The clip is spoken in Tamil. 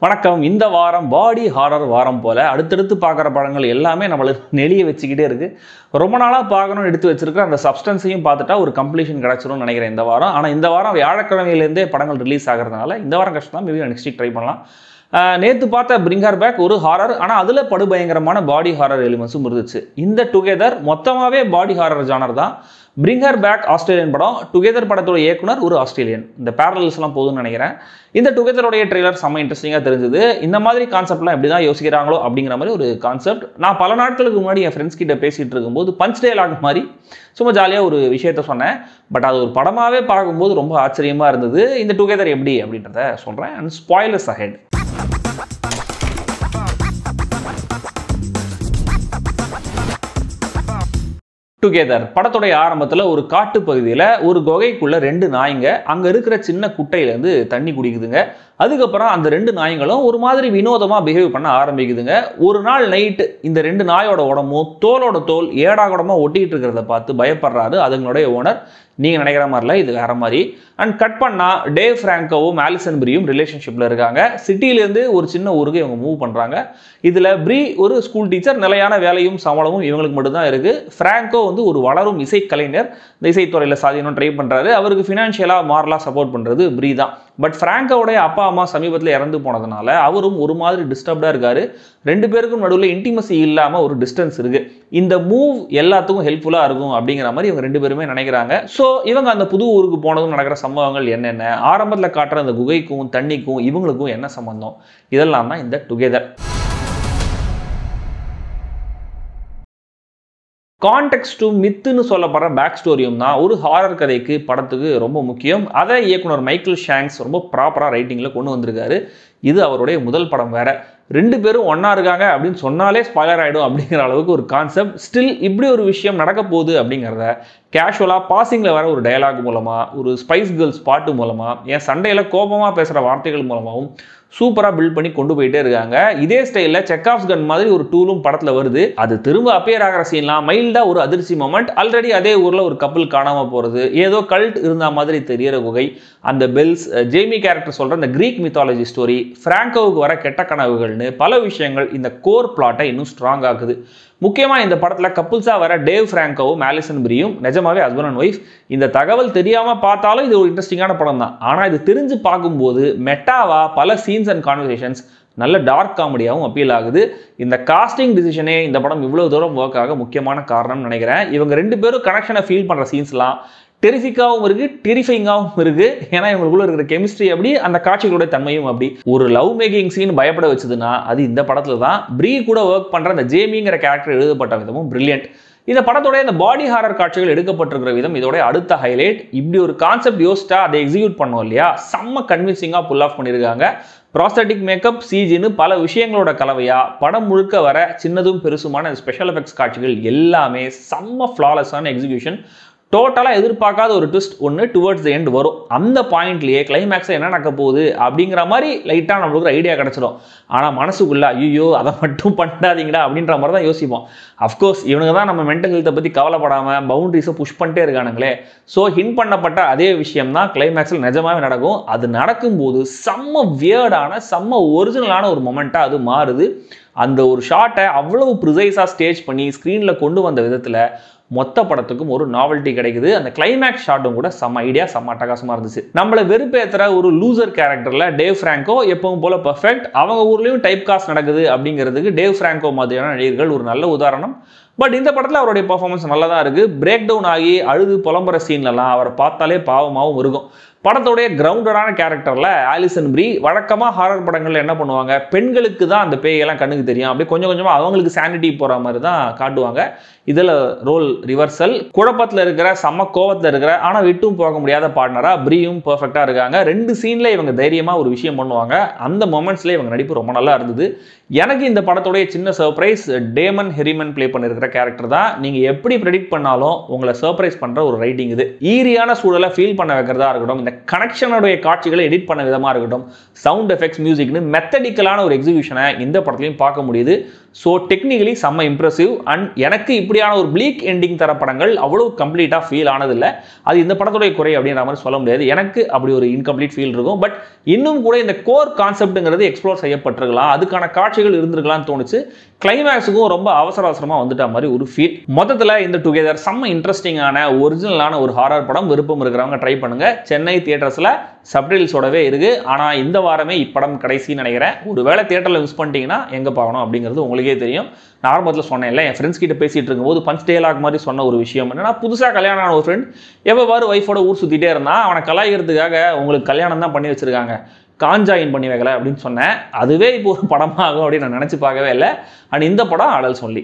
வணக்கம். இந்த வாரம் பாடி ஹாரர் வாரம் போல அடுத்தடுத்து பார்க்குற படங்கள் எல்லாமே நம்மளுக்கு நெளிய வச்சுக்கிட்டே இருக்கு. ரொம்ப நாளாக பார்க்கணும்னு எடுத்து வச்சிருக்கிற அந்த சப்ஸ்டன்ஸையும் பார்த்துட்டா ஒரு கம்ப்ளீஷன் கிடச்சிரும்னு நினைக்கிறேன் இந்த வாரம். ஆனால் இந்த வாரம் வியாழக்கிழமையிலேருந்தே படங்கள் ரிலீஸ் ஆகிறதுனால இந்த வாரம் கஷ்டம் தான். மேபி நெக்ஸ்ட் வீக் ட்ரை பண்ணலாம். நேற்று பார்த்த பிரிங் ஹர் பேக் ஒரு ஹாரர், ஆனால் அதில் படுபயங்கரமான பாடி ஹாரர் எலிமெண்ட்ஸும் இருந்துச்சு. இந்த டுகெதர் மொத்தமாகவே பாடி ஹாரர் ஜானர் தான். பிரிங் ஹர் பேக் ஆஸ்திரேலியன் படம், டுகெதர் படத்தோட இயக்குனர் ஒரு ஆஸ்திரேலியன். இந்த பேரலல்ஸ்லாம் போதும்னு நினைக்கிறேன். இந்த டுகெதருடைய ட்ரெய்லர் செம்ம இன்ட்ரெஸ்டிங்காக தெரிஞ்சுது. இந்த மாதிரி கான்செப்ட்லாம் எப்படி தான் யோசிக்கிறாங்களோ அப்படிங்கிற மாதிரி ஒரு கான்செப்ட். நான் பல நாட்களுக்கு முன்னாடி என் ஃப்ரெண்ட்ஸ் கிட்ட பேசிகிட்டு இருக்கும்போது பஞ்ச் டயலாக் மாதிரி சும்மா ஜாலியாக ஒரு விஷயத்த சொன்னேன். பட் அது ஒரு படமாகவே பார்க்கும்போது ரொம்ப ஆச்சரியமாக இருந்தது. இந்த டுகெதர் எப்படி அப்படின்றத சொல்கிறேன். And spoilers ahead. டுகெதர் படத்துடைய ஆரம்பத்தில் ஒரு காட்டு பகுதியில் ஒரு குகைக்குள்ள ரெண்டு நாய்ங்க அங்கே இருக்கிற சின்ன குட்டையிலேருந்து தண்ணி குடிக்குதுங்க. அதுக்கப்புறம் அந்த ரெண்டு நாய்களும் ஒரு மாதிரி வினோதமாக பிஹேவ் பண்ண ஆரம்பிக்குதுங்க. ஒரு நாள் நைட்டு இந்த ரெண்டு நாயோட உடம்பும் தோலோட தோல் ஏடாகுடமாக ஒட்டிகிட்டு இருக்கிறத பார்த்து பயப்படுறாரு அதுங்களுடைய ஓனர். நீங்கள் நினைக்கிற மாதிரில இது வேற மாதிரி. அண்ட் கட் பண்ணால் டேவ் ஃப்ராங்கோவும் ஆலிசன் பிரியும் ரிலேஷன்ஷிப்பில் இருக்காங்க. சிட்டியிலேருந்து ஒரு சின்ன ஊருக்கு இவங்க மூவ் பண்ணுறாங்க. இதில் பிரி ஒரு ஸ்கூல் டீச்சர், நிலையான வேலையும் சம்பளமும் இவங்களுக்கு மட்டும்தான் இருக்குது. ஃப்ராங்கோ வந்து ஒரு வளரும் இசைக்கலைஞர், இந்த இசைத்துறையில் சாதிக்கணும் ட்ரை பண்ணுறாரு. அவருக்கு ஃபினான்ஷியலாக மாரலாக சப்போர்ட் பண்ணுறது பிரி தான். பட் ஃப்ராங்கோடைய அப்பா அம்மா சமீபத்தில் இறந்து போனதுனால அவரும் ஒரு மாதிரி டிஸ்டர்ப்டாக இருக்காரு. ரெண்டு பேருக்கும் நடுவில் இன்டிமசி இல்லாமல் ஒரு டிஸ்டன்ஸ் இருக்குது. இந்த மூவ் எல்லாத்துக்கும் ஹெல்ப்ஃபுல்லாக இருக்கும் அப்படிங்கிற மாதிரி இவங்க ரெண்டு பேருமே நினைக்கிறாங்க. ஸோ இவங்க அந்த புது ஊருக்கு போனதும் நடக்கிற சம்பவங்கள் என்னென்ன, ஆரம்பத்தில் காட்டுற அந்த குகைக்கும் தண்ணிக்கும் இவங்களுக்கும் என்ன சம்பந்தம், இதெல்லாம் தான் இந்த டுகெதர். கான்டெக்ஸ்ட் டு மித்துன்னு சொல்லப்படுற பேக் ஸ்டோரியும் தான் ஒரு ஹாரர் கதைக்கு படத்துக்கு ரொம்ப முக்கியம். அதை இயக்குனர் மைக்கேல் ஷாங்க்ஸ் ரொம்ப ப்ராப்பராக ரைட்டிங்கில் கொண்டு வந்திருக்காரு. இது அவருடைய முதல் படம் வேற. ரெண்டு பேரும் ஒன்றா இருக்காங்க அப்படின்னு சொன்னாலே ஸ்பாய்லர் ஆகிடும் அப்படிங்கிற அளவுக்கு ஒரு கான்செப்ட். ஸ்டில் இப்படி ஒரு விஷயம் நடக்க போகுது அப்படிங்கிறத கேஷுவலாக பாசிங்கில் வர ஒரு டயலாக் மூலமாக, ஒரு ஸ்பைஸ் கேர்ள்ஸ் பாட்டு மூலமாக, என் சண்டையில் கோபமாக பேசுகிற வார்த்தைகள் மூலமாகவும் சூப்பராக பில்ட் பண்ணி கொண்டு போயிட்டே இருக்காங்க. இதே ஸ்டைலில் செக்காஃப்ஸ் கன் மாதிரி ஒரு டூலும் படத்தில் வருது. அது திரும்ப அப்பியர் ஆகிற சீன்லாம் மைல்டாக ஒரு அதிர்ச்சி மொமெண்ட். ஆல்ரெடி அதே ஊரில் ஒரு கப்பல் காணாமல் போகிறது, ஏதோ கல்ட் இருந்த மாதிரி தெரியற குகை, அந்த பெல்ஸ், ஜேமி கேரக்டர் சொல்கிற இந்த கிரீக் மித்தாலஜி ஸ்டோரி, ஃப்ராங்கோவுக்கு வர கெட்ட கனவுகள்னு பல விஷயங்கள் இந்த கோர் பிளாட்டை இன்னும் ஸ்ட்ராங் ஆகுது. முக்கியமாக இந்த படத்தில் கப்புள்ஸாக வர டேவ் ஃப்ராங்கோவும் ஆலிசன் பிரியும் நிஜமாவே ஹஸ்பண்ட் அண்ட் ஒய்ஃப். இந்த தகவல் தெரியாமல் பார்த்தாலும் இது ஒரு இன்ட்ரெஸ்டிங்கான படம் தான். ஆனால் இது தெரிஞ்சு பார்க்கும்போது மெட்டாவா பல சீன்ஸ் அண்ட் கான்வர்சேஷன்ஸ் நல்ல டார்க் காமெடியாகவும் அப்பீல் ஆகுது. இந்த காஸ்டிங் டிசிஷனே இந்த படம் இவ்வளோ தூரம் ஒர்க் ஆக முக்கியமான காரணம்னு நினைக்கிறேன். இவங்க ரெண்டு பேரும் கனெக்ஷனை ஃபீல் பண்ணுற சீன்ஸ்லாம் டெரிஃபிக்காகவும் இருக்கு, டெரிஃபைங்காகவும் இருக்கு. ஏன்னா இவங்களுக்குள்ள இருக்கிற கெமிஸ்ட்ரி அப்படி, அந்த காட்சிகளுடைய தன்மையும் அப்படி. ஒரு லவ் மேக்கிங் சீன் பயப்பட வச்சதுன்னா அது இந்த படத்துல தான். பிரி கூட ஒர்க் பண்ற அந்த ஜேமிங்கிற கேரக்டர் எழுதப்பட்ட விதமும் பிரில்லியன்ட். இந்த படத்தோட இந்த பாடி ஹாரர் காட்சிகள் எடுக்கப்பட்டிருக்கிற விதம் இதோட அடுத்த ஹைலைட். இப்படி ஒரு கான்செப்ட் யோசிச்சா அதை எக்ஸிக்யூட் பண்ணோம் இல்லையா, செம்ம கன்வின்சிங்காக புல் ஆஃப் பண்ணியிருக்காங்க. ப்ராஸ்தட்டிக் மேக்கப், சிஜின்னு பல விஷயங்களோட கலவையா படம் முழுக்க வர சின்னதும் பெருசுமான ஸ்பெஷல் எஃபெக்ட்ஸ் காட்சிகள் எல்லாமே செம்ம ஃப்ளாலெஸ்ஸான எக்ஸிக்யூஷன். டோட்டலாக எதிர்பார்க்காத ஒரு ட்விஸ்ட் ஒன்று டுவர்ட்ஸ் த எண்ட் வரும். அந்த பாயிண்ட்லேயே கிளைமேக்ஸில் என்ன நடக்க போகுது அப்படிங்கிற மாதிரி லைட்டாக நம்மளுக்கு ஒரு ஐடியா கிடச்சிடும். ஆனால் மனசுக்குள்ள ஐயோ அதை மட்டும் பண்ணாதீங்கடா அப்படின்ற மாதிரி தான் யோசிப்போம். அஃப்கோர்ஸ் இவனுங்க தான் நம்ம மென்டல் ஹெல்த்தை பற்றி கவலைப்படாமல் பவுண்டரிஸை புஷ் பண்ணிட்டே இருக்கானுங்களே. ஸோ ஹிண்ட் பண்ணப்பட்ட அதே விஷயம் தான் கிளைமேக்ஸில் நிஜமாவே நடக்கும். அது நடக்கும்போது செம்ம வியர்டான, செம்ம ஒரிஜினலான ஒரு மொமெண்ட்டாக அது மாறுது. அந்த ஒரு ஷாட்டை அவ்வளவு ப்ரிசைஸாக ஸ்டேஜ் பண்ணி ஸ்க்ரீனில் கொண்டு வந்த விதத்தில் மொத்த படத்துக்கும் ஒரு நாவல்ட்டி கிடைக்குது. அந்த கிளைமேக்ஸ் ஷாட்டும் கூட செம்ம ஐடியா, செம்ம அட்டகாசமாக இருந்துச்சு. நம்மளை வெறுப்பேற்றுற ஒரு லூசர் கேரக்டரில் டேவ் ஃப்ராங்கோ எப்பவும் போல பர்ஃபெக்ட். அவங்க ஊர்லேயும் டைப் காஸ்ட் நடக்குது அப்படிங்கிறதுக்கு டேவ் ஃப்ராங்கோ மாதிரியான நடிகர்கள் ஒரு நல்ல உதாரணம். பட் இந்த படத்தில் அவருடைய பர்ஃபார்மன்ஸ் நல்லா தான் இருக்குது. பிரேக் டவுன் ஆகி அழுது புலம்புற சீன்லலாம் அவரை பார்த்தாலே பாவமாகவும் இருக்கும். படத்தோடைய கிரவுண்டடான கேரக்டரில் ஆலிசன் பிரி வழக்கமாக ஹாரர் படங்களில் என்ன பண்ணுவாங்க, பெண்களுக்கு தான் அந்த பேயெல்லாம் கண்ணுக்கு தெரியும், அப்படியே கொஞ்சம் கொஞ்சமாக அவங்களுக்கு சானிட்டி போகிற மாதிரி தான் காட்டுவாங்க. இதில் ரோல் ரிவர்சல். குழப்பத்தில் இருக்கிற, செம்ம கோவத்தில் இருக்கிற, ஆனால் விட்டும் போக முடியாத பார்ட்னராக பிரியும் பர்ஃபெக்டாக இருக்காங்க. ரெண்டு சீனில் இவங்க தைரியமாக ஒரு விஷயம் பண்ணுவாங்க. அந்த மொமெண்ட்ஸில் இவங்க நடிப்பு ரொம்ப நல்லா இருந்தது. எனக்கு இந்த படத்தோடைய சின்ன சர்ப்ரைஸ் டேமன் ஹெரிமன் பிளே பண்ணியிருக்கிற கேரக்டர் தான். நீங்கள் எப்படி ப்ரெடிக்ட் பண்ணாலும் உங்களை சர்ப்ரைஸ் பண்ணுற ஒரு ரைட்டிங் இது. ஈரியான சூழலை ஃபீல் பண்ண வைக்கிறதா இருக்கட்டும், இந்த கனெக்ஷனுடைய காட்சிகளை எடிட் பண்ண விதமாக இருக்கட்டும், சவுண்ட் எஃபெக்ட்ஸ், மியூசிக்னு மெத்தடிக்கலான ஒரு எக்ஸிகியூஷனை இந்த படத்துலையும் பார்க்க முடியுது. ஸோ டெக்னிக்கலி செம்ம இம்ப்ரெசிவ். அண்ட் எனக்கு இப்படியான ஒரு ப்ளீக் எண்டிங் தர படங்கள் அவ்வளோ கம்ப்ளீட்டாக ஃபீல் ஆனதில்லை. அது இந்த படத்துடைய குறை அப்படின்ற மாதிரி சொல்ல முடியாது. எனக்கு அப்படி ஒரு இன்கம்ப்ளீட் ஃபீல் இருக்கும். பட் இன்னும் கூட இந்த கோர் கான்செப்ட்டுங்கிறது எக்ஸ்ப்ளோர் செய்யப்பட்டிருக்கலாம், அதுக்கான காட்சிகள் இருந்திருக்கலாம்னு தோணுச்சு. கிளைமேக்ஸுக்கும் ரொம்ப அவசர அவசரமாக வந்துட்ட மாதிரி ஒரு ஃபீல். மொத்தத்தில் இந்த டுகெதர் செம்ம இன்ட்ரெஸ்டிங்கான ஒரிஜினலான ஒரு ஹாரர் படம். விருப்பம் இருக்கிறவங்க ட்ரை பண்ணுங்க. சென்னை தியேட்டர்ஸில் சப்டைட்டில்ஸோடவே இருக்கு. ஆனால் இந்த வாரமே இப்படம் கடைசின்னு நினைக்கிறேன். ஒரு வேளை தியேட்டரில் மிஸ் பண்ணிட்டீங்கன்னா எங்கே பார்க்கணும் அப்படிங்கிறது உங்களுக்கே தெரியும். நான் ஆரம்பத்தில் சொன்னேன்ல, என் ஃப்ரெண்ட்ஸ் கிட்ட பேசிட்டு இருக்கும்போது பஞ்ச் டேலாக் மாதிரி சொன்ன ஒரு விஷயம் என்னன்னா, புதுசாக கல்யாணம் ஆன ஒரு ஃப்ரெண்ட் எப்போ பாரு ஒய்ஃபோட ஊர் சுற்றிட்டே இருந்தான், அவனை கலாய்க்கிறதுக்காக உங்களுக்கு கல்யாணம் தான் பண்ணி வச்சிருக்காங்க, காஞ்சாயின் பண்ணி வைக்கல அப்படின்னு சொன்னேன். அதுவே இப்போ ஒரு படமாகும் அப்படின்னு நான் நினச்சி பார்க்கவே இல்லை. அண்ட் இந்த படம் அடல்ஸ் ஒன்லி.